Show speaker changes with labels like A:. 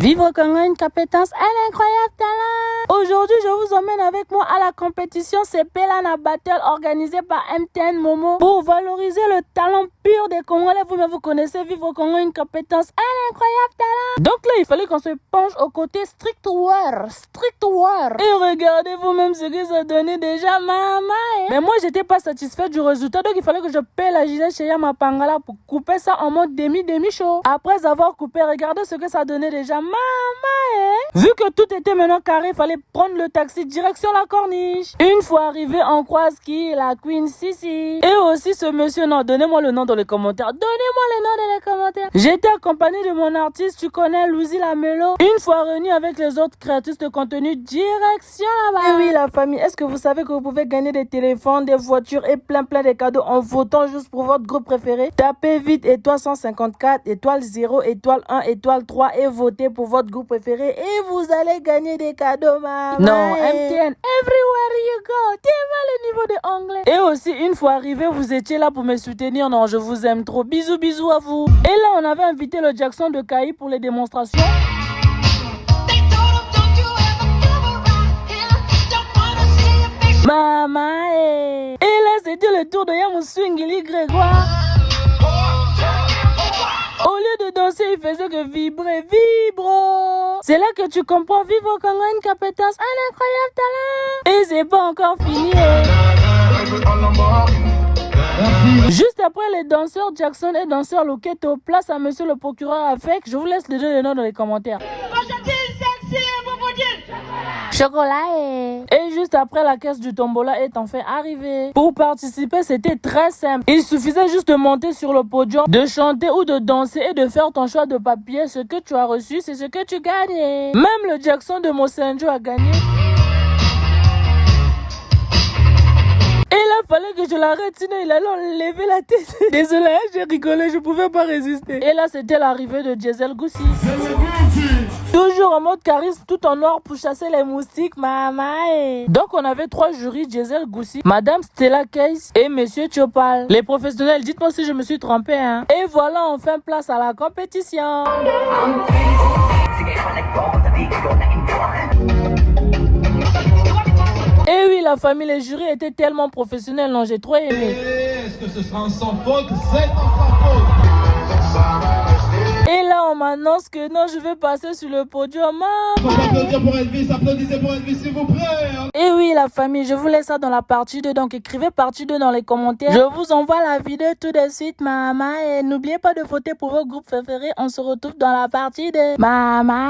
A: Vivre au Congo, une compétence, un incroyable talent. Aujourd'hui, je vous emmène avec moi à la compétition Sepelana Battle organisée par MTN Momo pour valoriser le talent pur des Congolais. Vous-même, vous connaissez Vivre au Congo, une compétence, un incroyable talent. Donc là, il fallait qu'on se penche au côté strict war. Et regardez vous-même ce que ça donnait déjà, maman. Mais moi, j'étais pas satisfaite du résultat, donc il fallait que je paie la gilet chez Yamapangala pour couper ça en mode demi-chaud. Après avoir coupé, regardez ce que ça donnait déjà, maman. Vu que tout était maintenant carré, il fallait prendre le taxi direction la corniche. Une fois arrivé, on croise qui? La Queen Sissi. Et aussi ce monsieur, non, donnez-moi le nom dans les commentaires. Donnez-moi le nom dans les commentaires. J'étais accompagné de mon artiste, tu connais, Louzy Lamelo. Une fois réunis avec les autres créatrices de contenu, direction là-bas. Et oui, la famille, est-ce que vous savez que vous pouvez gagner des téléphones, des voitures et plein de cadeaux en votant juste pour votre groupe préféré? Tapez vite étoile 154, étoile 0, étoile 1, étoile 3 et votez pour votre groupe préféré et vous allez gagner des cadeaux, maman. Non, MTN, everywhere you go. Tellement le niveau de anglais. Et aussi, une fois arrivé, vous étiez là pour me soutenir. Non, je vous aime trop. Bisous à vous. Et là, on avait invité le Jackson de Kaï pour les démonstrations. Maman, et là, c'était le tour de Yamouswingili Grégoire. Au lieu de danser, il faisait que vibrer, vibro. C'est là que tu comprends, Vivre au Congo, une compétence, un incroyable talent. Et c'est pas encore fini. Juste après les danseurs Jackson et danseurs Loketo, place à monsieur le procureur avec. Je vous laisse les donner les noms dans les commentaires. Chocolat et juste après, la caisse du tombola est enfin arrivée. Pour participer, c'était très simple. Il suffisait juste de monter sur le podium, de chanter ou de danser et de faire ton choix de papier. Ce que tu as reçu, c'est ce que tu gagnes. Même le Jackson de Mosenjo a gagné. Et là, fallait que je l'arrête, sinon il allait enlever la tête. Désolé, j'ai rigolé, je pouvais pas résister. Et là, c'était l'arrivée de Diesel Goussi. Toujours en mode charisme, tout en noir pour chasser les moustiques, maman. Donc, on avait 3 jurys, Diesel Goussi, Madame Stella Case et Monsieur Chopal. Les professionnels, dites-moi si je me suis trompé, hein. Et voilà, enfin place à la compétition. Et oui, la famille, les jurys étaient tellement professionnels, non, j'ai trop aimé.
B: Est-ce que ce sera un sans faute? C'est un sans faute.
A: Et là, on m'annonce que non, je vais passer sur le podium.
B: Faut applaudir pour Elvis, applaudissez pour Elvis, s'il vous plaît.
A: Et oui, la famille, je vous laisse ça dans la partie 2, donc écrivez partie 2 dans les commentaires. Je vous envoie la vidéo tout de suite, maman. Et n'oubliez pas de voter pour vos groupes préférés. On se retrouve dans la partie 2. Maman.